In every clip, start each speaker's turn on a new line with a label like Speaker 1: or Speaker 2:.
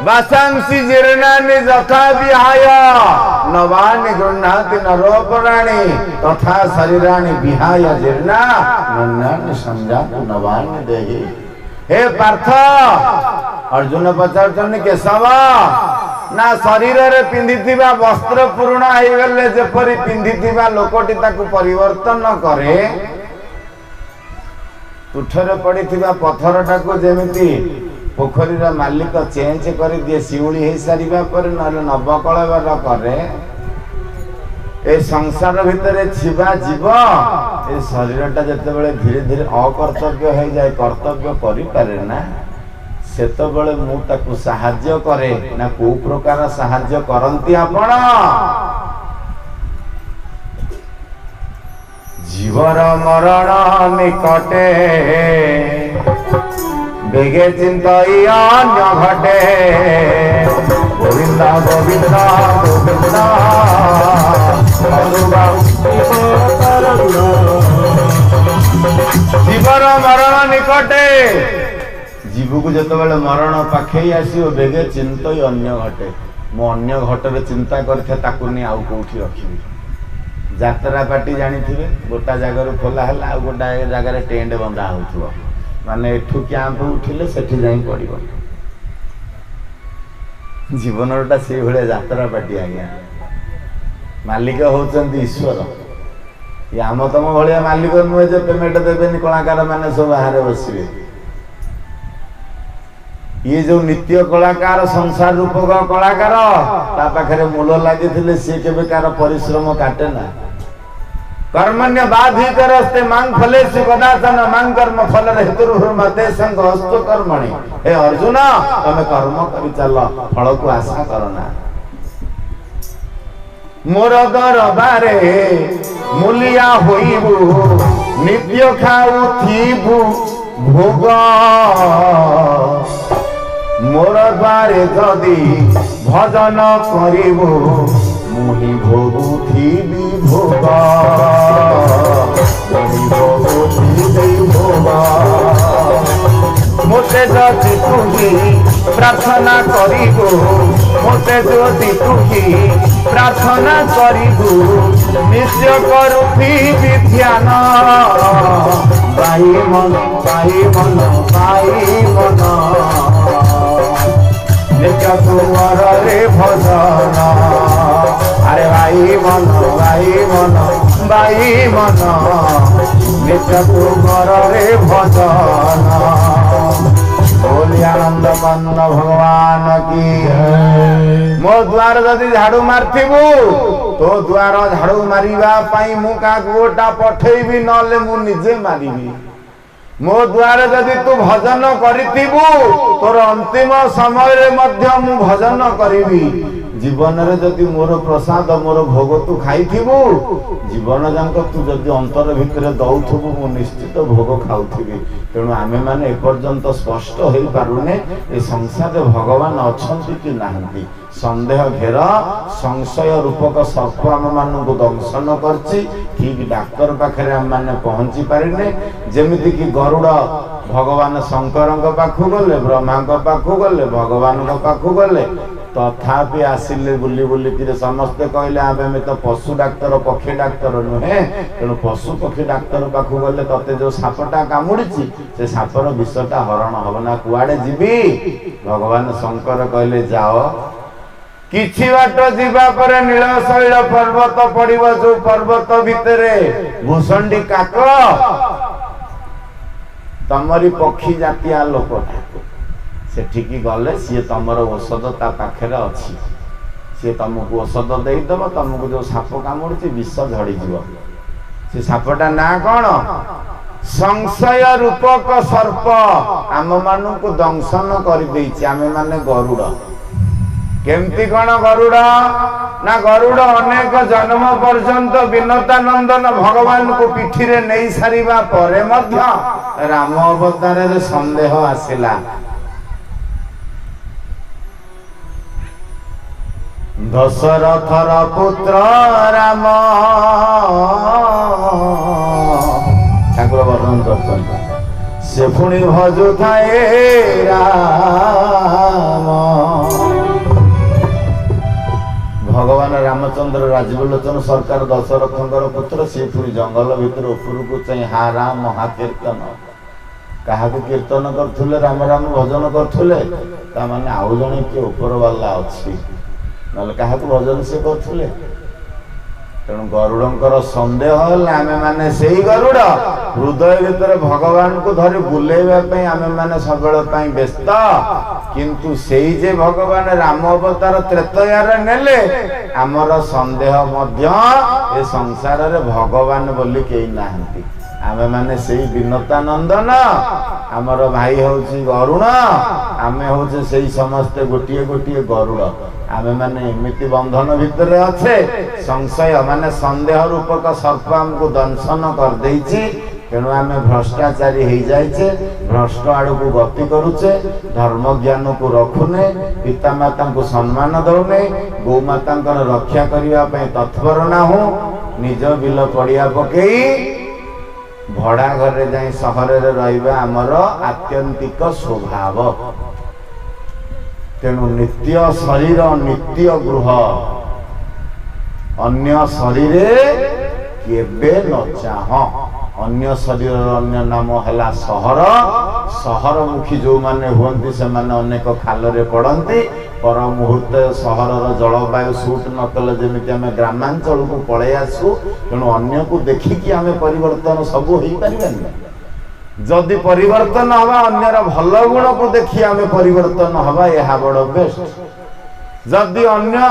Speaker 1: ବାସାଂସି ଜୀର୍ଣ୍ଣାନି ଯଥା ବିହାୟ ନବାନି ଗୃହ୍ଣାତି ନରୋପରାଣୀ ତଥା ଶରୀରାଣି ବିହାୟ ଜୀର୍ଣ୍ଣା ନନ୍ୟାନି ସଂଜାତ ନବାନି ଦେହି। हे पार्थ अर्जुन पचारुचंदी केशव ना शरीर रे पिंधिथिबा वस्त्र पूर्ण हो गले जेपरि पिंधिथिबा लोकटी ताकू परिवर्तन करे तुठरे पड़िथिबा पत्थरटाकू जेमिति पोखरीर मालिक चेंज कर दिए शिउली हो सारिबा पर न नवकळेवर करे ए संसार भितर छिबा जीव ए शरीरटा जेतेबेले धीरे धीरे अकर्तव्य हो जाए कर्तव्य करि पारे ना सेतेबेले मु ताकू सहाय्य करे ना को प्रकार सहाय्य करंती आपण जीवर मरण निकटे बेगे चिंतई अन्य घटे गोविंदा गोविंदा गोविंदा जीवर मरण निकटे जीव को जिते मरण पाखे आसो बेगे चिंतई अन्य घटे मो अन्य घटरे चिंता करनी आउ कौटी रखी यात्रा पार्टी जानी थे गोटा जगार खोला है आ गोटा जगार टेंट बंधा हो माने एठू कैंप उठिले सेठी जाई पड़िबो जीवनटा से भले यात्रा पार्टी आज्ञा मालिक होचंदी ईश्वर ये आम तम भाया मालिक नुहे जे पेमेंट देवेनि कलाकार माने सब बाहर बसबे ये जो नित्य कलाकार संसार रूपक कलाकार ता पाखरे मूल लागिथिले से केबे कार परिश्रम काटे ना कर्मण्य बाधिकरस्ते मांग फलेषु कदाचन मांग कर्म फल हेतुर्मते संग हस्त कर्मणि। हे अर्जुन तमे कर्म करि चल फल को आशा करना मोर दरबारे मूलिया होइबु नित्य खाउथिबु भोग मोर द्वारे जदि भजन करिबु मुहि भोगुथिबि भोग मुहि भोगुथिबि भोग मोते जदि तुही प्रार्थना करिबु मोते जदि तुही प्रार्थना करिबु नित्य करुथिबि ध्यान बाई मन बाई मन बाई मन नित्य तुमर रे भजन अरे भाई मन बाई मन नित्य तुमर रे भजन बोली आनंद बंद भगवान की मो द्वार जदि झाड़ू मारथिबु तो द्वार झाड़ू मारिबा पई मु का गोटा पठेइबि नले मु निजे मारिबि मो द्वारे जदि तू भजन करिथिबु तोर अंतिम समय रे मध्य मु भजन करिबि जीवन रे जदि मोर प्रसाद मोर भोग तू खाइथिबु जीवन जांक तू जदि अंतर भितरे दउथबु मु निश्चित भोग खाउथिबि तेणु आमे माने एपर्यंत स्पष्ट होई पारुने ए संसार भगवान अछंती कि नाहंती संदेह घेर संशय रूपक सर्प आम मान दंशन करछि ठीक डाक्तर पाखे आम मैंने पहुंची पारिने जेमिति कि गरुड़ भगवान शंकर पाखु गले ब्रह्मा पाखु गले भगवान पाखु गले तथापि आसिले बुली बुली समस्ते कहले आमे तो पशु डाक्तर पक्षी डाक्तर नुहे तेणु पशु पक्षी डाक्तर पाखु गले तते जो सापटा कामुड़ी से सापर विषटा हरण हम ना कुआडे जीवी भगवान शंकर कहले जाओ किछि बाट जीवा पर नीलशैल पर्वत पड़िबो जो पर्वत भितरे भूषंडी काक तमरी पक्षी जातिया लोकटा सेठिकी गले सी तमर औषध ता पाखरे अछि सी तुमको औषध देदेव तुमको जो साप कामुड़ी विष झड़ी जीव से सापटा ना कौन संशय रूपक सर्प आम मान को दंशन कर आमे माने गरुड़ केमती कौन गरुड़ ना गरुड़ अनेक जन्म पर्यंत विनतानंदन भगवान को पिठी रे नहीं सारिबा परे मध्य राम अवतार रे संदेह आसिला दशरथर पुत्र राम ठाकुर वर्णन करते से पुणी भजु थाए राम रामचंद्र राजविलोचन सरकार दशरथंकर पुत्र सी पुरी जंगल भितर उपरକୁ चाहि हा राम महाकीर्तन क्या कीर्तन करथुले राम राम भजन करथुले ता माने आउ जणे के ऊपर वाला अछि नल क्या भजन से करथुले तेणु गरुड़ंकर संदेह आमे माने सेही गरुड़ हृदय भितर भगवान को धरी बुलेइबा आमे माने सबेले पई व्यस्त किंतु सेही जे भगवान राम अवतार त्रेतयार नेले आमर संदेह मध्य ए संसार रे भगवान बोली केही नाहंती आमे माने सेही विनतानंदन आमर भाई होची गरुण आमे होचे सेही समस्त गोटिए गोटिए गरुड़ आमे माने एमिति बंधन भितर अच्छे संशय माने संदेह रूपक सर्प हमको दंशन कर देइछि तेणु आम भ्रष्टाचारी हो जाइए भ्रष्ट आड़ को गति करुचे धर्म ज्ञान को रखुने पितामाता को सम्मान दौने गौमाता रक्षा करने तत्पर ना हो निज बिल पड़िया पकई भड़ा घर जाए सहर आमर आत्यंतिक स्वभाव तेणु नित्य शरीर नित्य गृह अन्य शरीर केबे न चाह अन्य शरीर अन्य नाम है सहर सहर मुखी जो माने हुंती से माने अनेक खाल पड़ती पर मुहूर्त सहर जलवायु सूट नकले जमी आम ग्रामांचल को पलि आसू तेणु अन्य को देखिकी आम परिवर्तन सब हो पार जदि परिवर्तन हवा अन्यर भल गुण को देखी आम परिवर्तन हवा यह बड़ बेस्ट जदि अन्य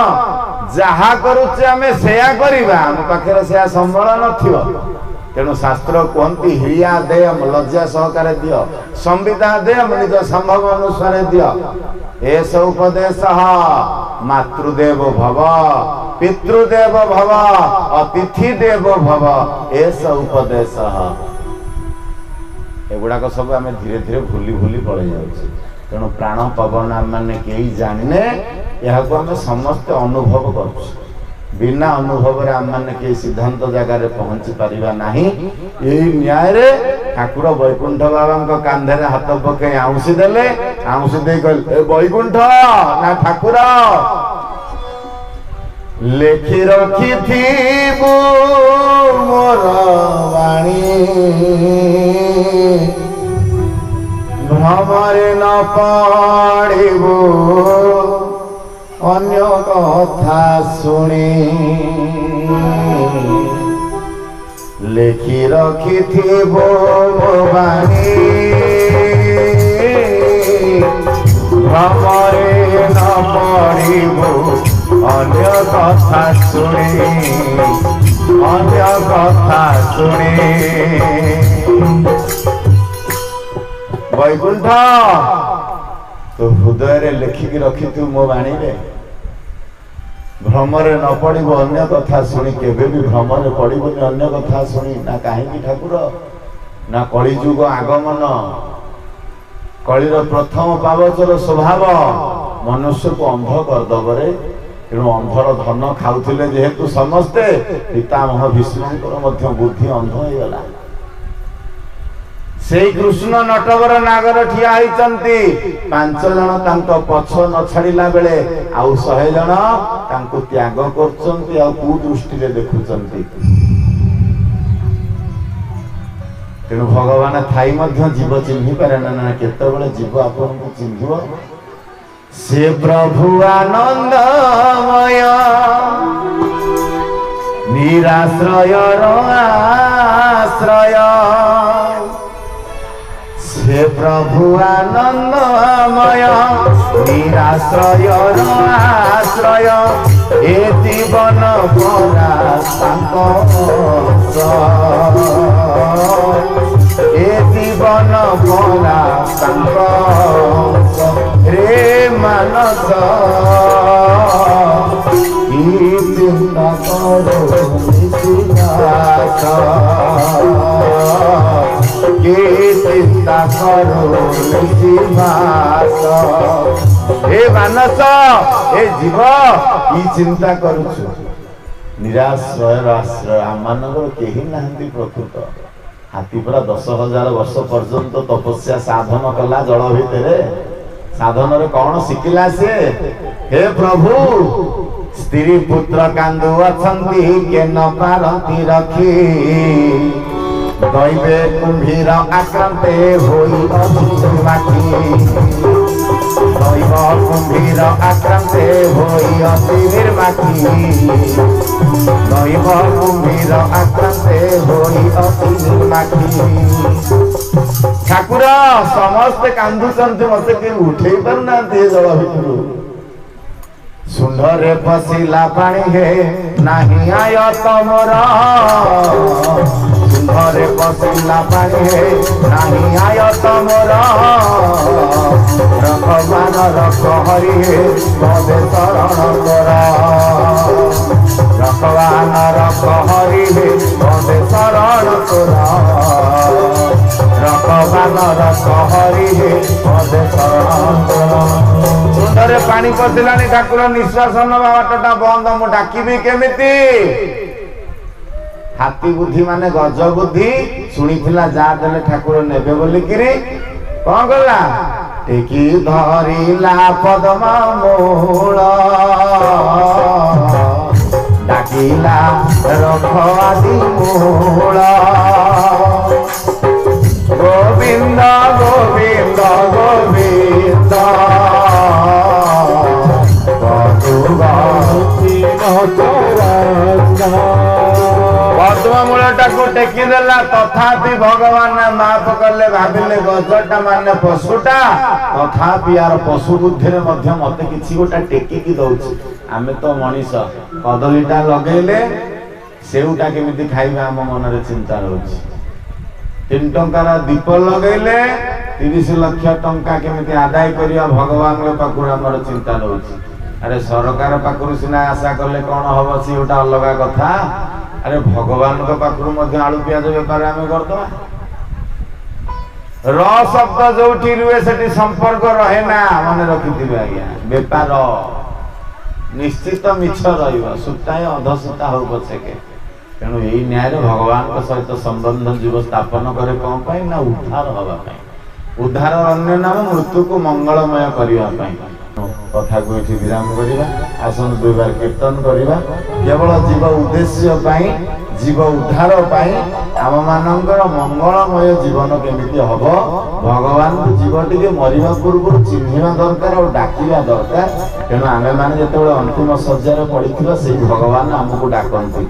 Speaker 1: जहा करुचे आम सेया करिबा आम पाखे से संबल नथिबो तेणु शास्त्र कहती हिया देयम लज्जा सहकार दियो संविदा देयम निज संभव अनुसार दियो एस उपदेश मातृदेव भव पितृदेव भव अतिथि देव भव एस उपदेश एगुड़ाक सब आम धीरे धीरे भूली भूली पड़े जाऊँ तेणु प्राण पवन आम मैंने कहीं जाने यहाँ आम समस्ते अनुभव कर बिना अनुभव रे आम मैंने कई सिद्धांत जगार पहुंची पारिबा नाही यही न्याय रे ठाकुर वैकुंठ बाबा कांधे हाथ पकई आउसी देले आउसी दे कहले वैकुंठ ना ठाकुर लेखि रखी थी मोर वाणी भ्रमरे न पड़िबो अन्य कथा शुणी लेखि रखी थी वाणी भ्रमरे न पड़िबो अन्य कथा शुणी अन्य कथा शुणी वैकुंठ तो हृदय रे लिखिकी रखी तू मो वाणी रे भ्रमरे न पड़िबो अन्य कथा शुणी केबे भी भ्रमरे पड़िबोनी अन्य कथा शुणी ना काहेकि ठाकुर ना कलिजुग आगमन कलिर प्रथम पावचर स्वभाव मनुष्य को अंध करदबरे तेणु अंधर धन खाऊले जेहेतु समस्ते पितामह भीष्मकर बुद्धि अंध हो गला से कृष्ण नटवर नागर ठिया होइचंती 5 जन तांको पछ न छाड़िला बेले आउ 100 जन तांको त्याग करचंती आ कु दृष्टि रे देखुचंती तेणु भगवान थाई मध्य जीव चिन्हि पारे ना केतबेले जीव आपन को चिन्हिबो से प्रभु आनंदमय निराश्रय आश्रय से प्रभु आनंदमय निराश्रय आश्रय ए जीवन भरा ए जीवन भरा रे मानस की चिंता करो के चिंता करो हे मानस हे जीव की चिंता करुछु निराश्रय आश्रय आम मानकर केही नाहंती प्रकृत हाथी पूरा 10,000 वर्ष पर्यंत तपस्या साधन कला जल भितर साधन रे कौन शिखिला से हे प्रभु स्त्री पुत्र कांदु अछंती के न पारती रखी दैवे कुंभीर आक्रांते होई अछि माखी दैव कुंभीर आक्रांते होई अछि निर्माखी दैव कुंभीर आक्रांते होई अछि निर्माखी ठाकुर समस्ते कांदुचंती मते के उठे परना दे जल भितरु सुंदरे पसिला पानी हे नाही आय तमर सुंदरे पसिला पानी हे नाही आय तमर रखवान रख हरि हे तबे शरण कर रखवान रख हरि हे तबे शरण कर रखवान रख हरि हे तबे शरण कर सुंदरे पानी पसिलानी ठाकुर निश्वास नवा बाटटा बंद मु डाकिबी केमिति हाथी बुद्धि माने गज बुद्धि सुनिथिला जा देले ठाकुर नेबे बोली किरी कोन गला टेकी धरिला पद्म मूल डाकिला रख आदि मूल गोविंद गोविंद गोविंद पद्ममूलटा को टेकी देला तथापि भगवान माफ करले भाबिले गजटा माने पशुटा तथापि यार पशु बुद्धि रे मध्य मते किछि गोटा टेकी की दउछि आमे तो मनीष कदलीटा लगेले सेउटा केमिति खाइबा हम मन रे चिंता रहउछि 3 टंकार दीप लगेले 30 लाख टंका केमिति आदाय करिया भगवान रे पाकुर हमर चिंता रहउछि अरे सरकार पाकुर सिना आशा करले कोन होबो सी ओटा अलगा कथा अरे भगवान को पाकुर मध्य आलू प्याज व्यापार आमे करदो र शब्द जोठी रुए सेठी संपर्क रहे ना माने रखिथिबे आज्ञा व्यापार निश्चित मिछ रहिबो सुताय अधसुता हो बसेके तेणु एई न्याय रे भगवान को सहित संबंध जीव स्थापन करे कोन पई ना उद्धार होबा पई उद्धार अन्य नाम मृत्यु को मंगलमय करिया पई कथा को एठी विराम करिबा आसन दुई बार कीर्तन करिबा केवल जीव उद्देश्य पई जीव उद्धार पई आम मानकर मंगलमय जीवन केमिति हबो भगवान को जीवटी के मरिबा पूर्व चिन्हिबा दरकार और डाकिबा दरकार तेणु आमे माने जेतेबेले अंतिम सज्जार पड़िथिबा सेही भगवान हमकु डाकंती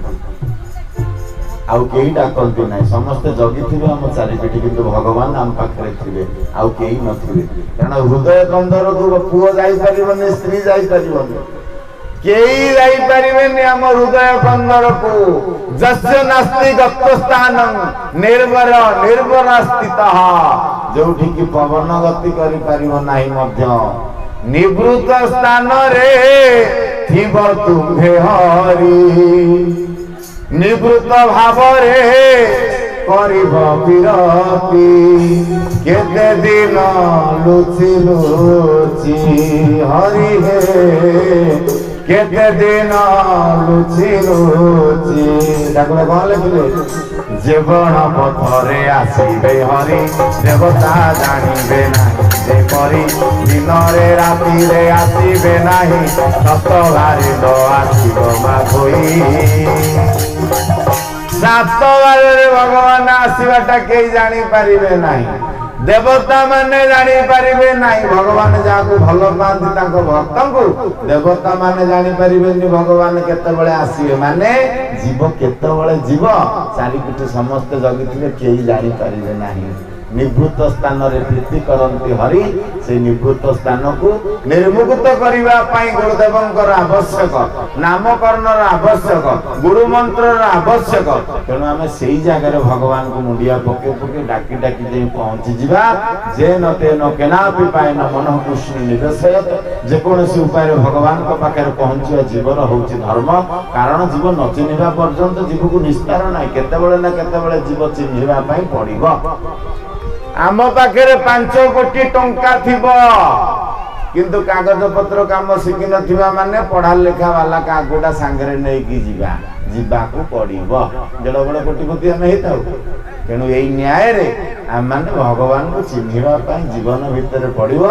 Speaker 1: आउ केही डाकंती नाही समस्त जगिथिबे हम चारिपिटी किंतु भगवान हम पाखरे थिबे आउ केही नथिबे कारण हृदय कंदर को पुओ जाई परिबने स्त्री जाई परिबने केही जाई परिबेनी हम हृदय कंदर को जस्य नास्ति गत्तस्थानं निर्भर निर्भरास्थितः जोठी की पवन गति करि परिबो नाही मध्य निवृत्त स्थान रे थिब तुम्हे हरि निवृत्त भाव रे करिब विरति केते दिन लुचि लुचि हरि हे केते दिन लुचि लुचि डाकले कोन लिखले जीवन पथरे आसीबे हरि देवता जानिबे नाही जे परि दिन रे राति रे आसीबे नाही सत बारे द आसीबो मागोई सात बारे भगवान आसीबाटा के जानि परिबे नाही देवता माने जानि परिबे नाही भगवान जाको भलो पांती ताको भक्तन को देवता माने जानि परिबेनी भगवान केते बेले आसीबे माने जीव केते बेले जीव चारि पिठ समस्त जगिथिले केही जानि परिबे नाही निवृत्त स्थान रे प्रीति करंती हरि से निवृत्त स्थान को निर्मुक्त करिबा पई गुरुदेवंकर आवश्यक नामकरणर आवश्यक गुरु मंत्रर आवश्यक तेणु आमे सेही जगह रे भगवान को मुंडिया पके पके डाकी डाकी जे पहुंची जिबा जे नते न केनापि पाए न मन कृष्ण निवेशयत जे कोनसी उपाय रे भगवान को पाखे पहुंचिया जीवन होउची धर्म कारण जीवन न चिन्हिबा पर्यंत जीव को निस्तार नाही केते बेले ना केते बेले जीव चिन्हिबा पई पड़िबो आम पाखे 5 कोटी टंका थिबो किंतु कागज पत्र काम शिखि नथिबा माने पढ़ा लेखा वाला का गोटा सांगरे नै की जीवा को पड़िबो जड़ बड़ कोटिपति हम हेताउ तेणु एई न्याय रे हम माने भगवान को चिन्हिबा पई जीवन भीतर पड़िबो।